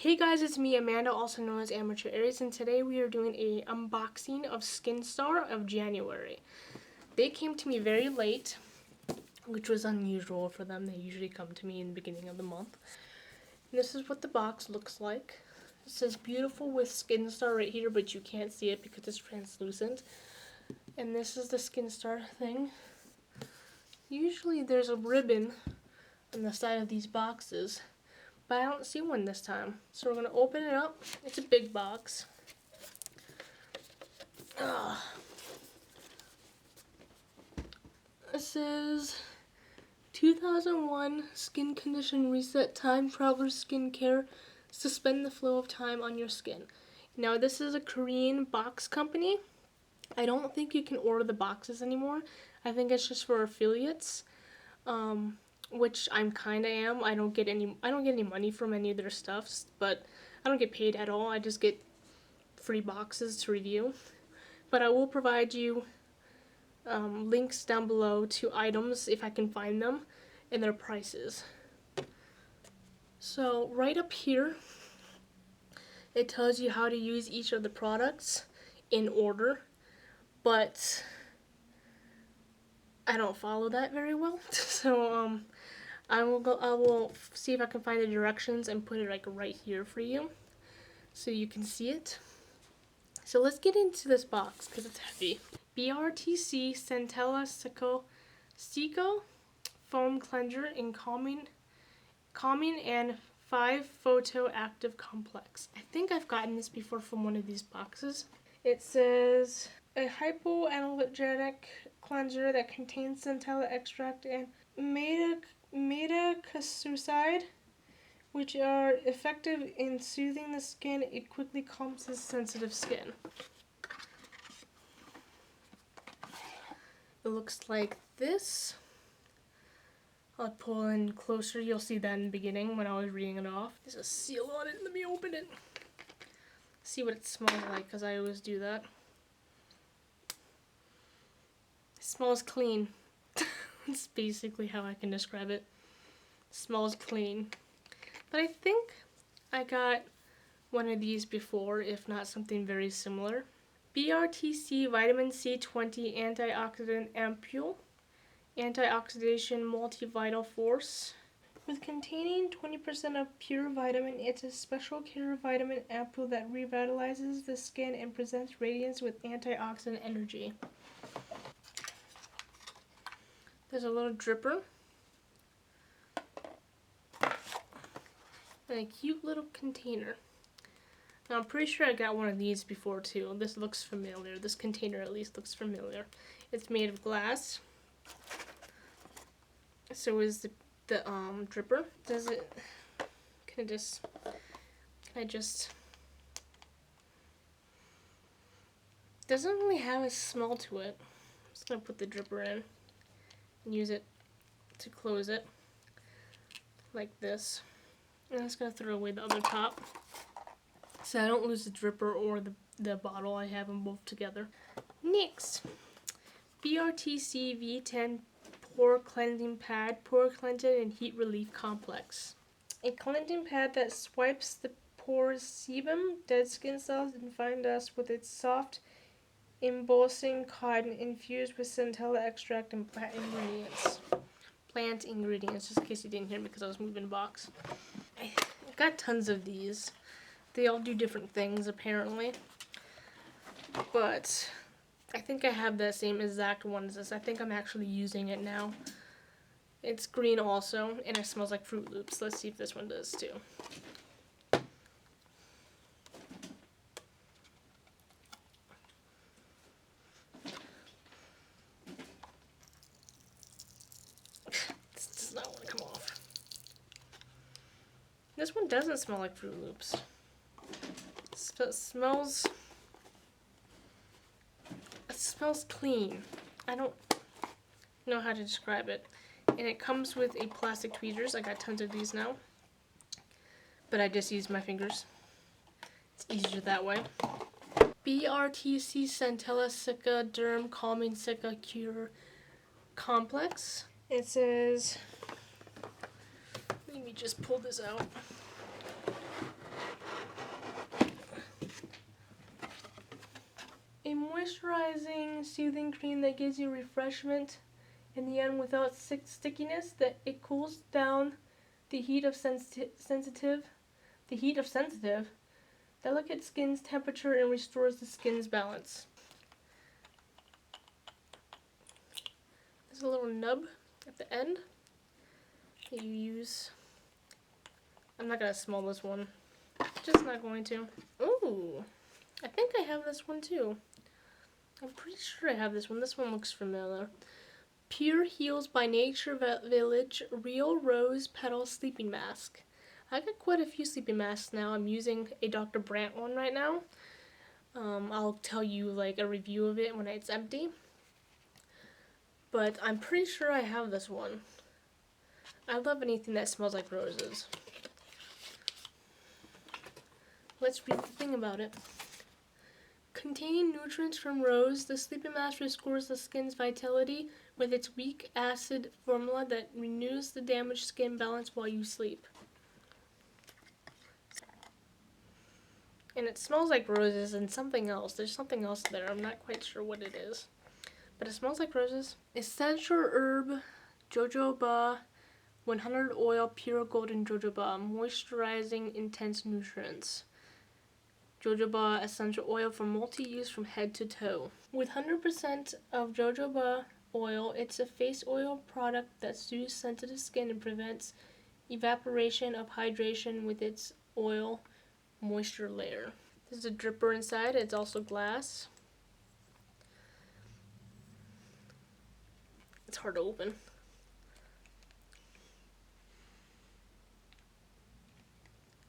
Hey guys, it's me, Amanda, also known as Amateur Aries, and today we are doing a unboxing of SkinStar of January. They came to me very late, which was unusual for them. They usually come to me in the beginning of the month. And this is what the box looks like. It says beautiful with SkinStar right here, but you can't see it because it's translucent. And this is the SkinStar thing. Usually there's a ribbon on the side of these boxes, but I don't see one this time. So we're going to open it up. It's a big box. It says 2001 Skin Condition Reset Time Traveler Skincare. Suspend the flow of time on your skin. Now this is a Korean box company. I don't think you can order the boxes anymore. I think it's just for affiliates. Which I'm kinda am. I don't get any money from any of their stuffs, but I don't get paid at all. I just get free boxes to review. But I will provide you links down below to items if I can find them and their prices. So right up here, it tells you how to use each of the products in order, but I don't follow that very well. So I will see if I can find the directions and put it like right here for you so you can see it. So let's get into this box because it's heavy. BRTC Centella Cica Foam Cleanser in Calming and 5 Photo Active Complex. I think I've gotten this before from one of these boxes. It says a hypoallergenic cleanser that contains Centella extract and metacasucide, which are effective in soothing the skin. It quickly calms the sensitive skin. It looks like this. I'll pull in closer. You'll see that in the beginning when I was reading it off. There's a seal on it. Let me open it. See what it smells like, because I always do that. It smells clean. That's basically how I can describe it. It smells clean. But I think I got one of these before, if not something very similar. BRTC Vitamin C20 Antioxidant Ampoule. Antioxidation Multivital Force. With containing 20% of pure vitamin, it's a special care vitamin ampoule that revitalizes the skin and presents radiance with antioxidant energy. There's a little dripper. And a cute little container. Now I'm pretty sure I got one of these before too. This looks familiar. This container at least looks familiar. It's made of glass. So is the dripper. Does it, can I just, doesn't really have a smell to it. I'm just gonna put the dripper in and use it to close it like this. And I'm just gonna throw away the other top so I don't lose the dripper or the bottle. I have them both together. Next, BRTC V10 Pore Cleansing Pad, Pore Cleansing and Heat Relief Complex. A cleansing pad that swipes the pores, sebum, dead skin cells, and fine dust with its soft, embossing cotton infused with Centella extract and plant ingredients. Plant ingredients, just in case you didn't hear me because I was moving the box. I got tons of these. They all do different things apparently. But I think I have the same exact one as this. I think I'm actually using it now. It's green also, and it smells like Fruit Loops. Let's see if this one does too. This does not want to come off. This one doesn't smell like Fruit Loops. It smells clean. I don't know how to describe it. And it comes with a plastic tweezers. I got tons of these now. But I just use my fingers. It's easier that way. BRTC Centella Cica Derm Calming Cica Cure Complex. It says, let me just pull this out. moisturizing, soothing cream that gives you refreshment in the end without stickiness. That it cools down the heat of sensitive. Delicate skin's temperature and restores the skin's balance. There's a little nub at the end that you use. I'm not gonna smell this one. Just not going to. Ooh, I think I have this one too. I'm pretty sure I have this one. This one looks familiar. Pure Heals by Nature Village Real Rose Petal Sleeping Mask. I got quite a few sleeping masks now. I'm using a Dr. Brandt one right now. I'll tell you like a review of it when it's empty. But I'm pretty sure I have this one. I love anything that smells like roses. Let's read the thing about it. Containing nutrients from rose, the sleeping mask restores the skin's vitality with its weak acid formula that renews the damaged skin balance while you sleep. And it smells like roses and something else. There's something else there. I'm not quite sure what it is. But it smells like roses. EssenHERB Jojoba 100 Oil Pure Golden Jojoba. Moisturizing Intense Nutrients. Jojoba essential oil for multi-use from head to toe. With 100% of jojoba oil, it's a face oil product that soothes sensitive skin and prevents evaporation of hydration with its oil moisture layer. There's a dripper inside. It's also glass. It's hard to open.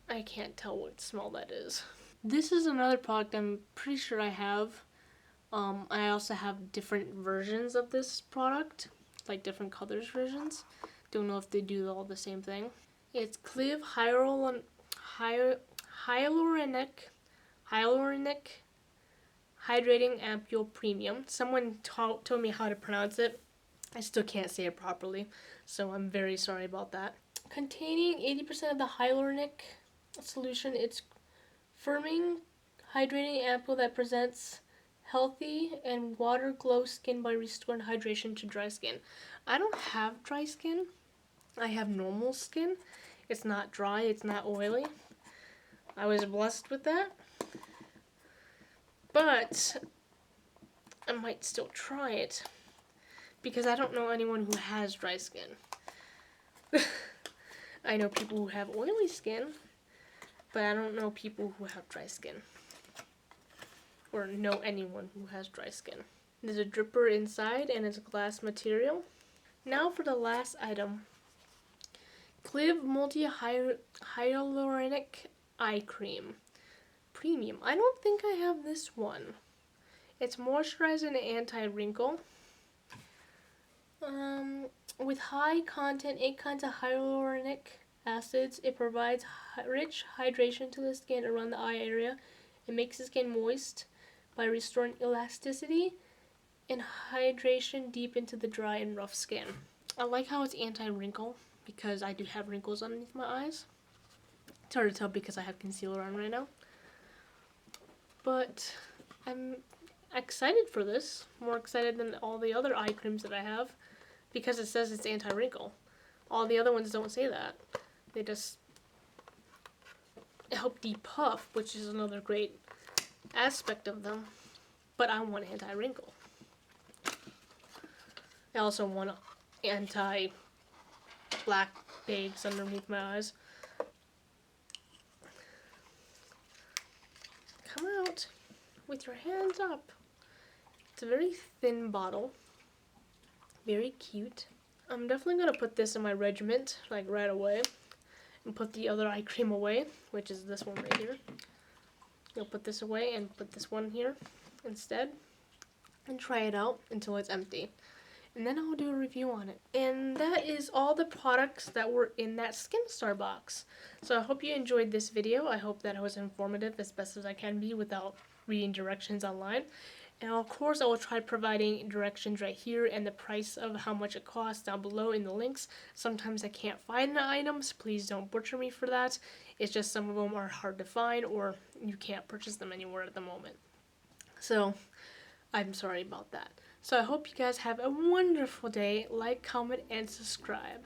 I can't tell what smell that is. This is another product I'm pretty sure I have. I also have different versions of this product, like different colors versions. Don't know if they do all the same thing. It's CLIV Hyaluronic Hydrating Ampoule Premium. Someone told me how to pronounce it. I still can't say it properly, so I'm very sorry about that. Containing 80% of the hyaluronic solution, it's firming, hydrating ampoule that presents healthy and water glow skin by restoring hydration to dry skin. I don't have dry skin. I have normal skin. It's not dry, it's not oily. I was blessed with that. But I might still try it because I don't know anyone who has dry skin. I know people who have oily skin, but I don't know people who have dry skin. Or know anyone who has dry skin. There's a dripper inside and it's a glass material. Now for the last item. CLIV Multi-Hyaluronic Eye Cream. Premium. I don't think I have this one. It's moisturizing and anti-wrinkle. With high content, 8 kinds of hyaluronic acids, it provides rich hydration to the skin around the eye area. It makes the skin moist by restoring elasticity and hydration deep into the dry and rough skin. I like how it's anti-wrinkle because I do have wrinkles underneath my eyes. It's hard to tell because I have concealer on right now. But I'm excited for this. More excited than all the other eye creams that I have because it says it's anti-wrinkle. All the other ones don't say that. They just help depuff, which is another great aspect of them. But I want anti-wrinkle. I also want anti-black bags underneath my eyes. Come out with your hands up. It's a very thin bottle. Very cute. I'm definitely going to put this in my regiment, like right away. And put the other eye cream away, which is this one right here. I'll put this away and put this one here instead. And try it out until it's empty. And then I'll do a review on it. And that is all the products that were in that SkinStar box. So I hope you enjoyed this video. I hope that I was informative as best as I can be without reading directions online. And of course I will try providing directions right here and the price of how much it costs down below in the links. Sometimes I can't find the items. Please don't butcher me for that. It's just some of them are hard to find or you can't purchase them anywhere at the moment. So I'm sorry about that. So I hope you guys have a wonderful day. Like, comment, and subscribe.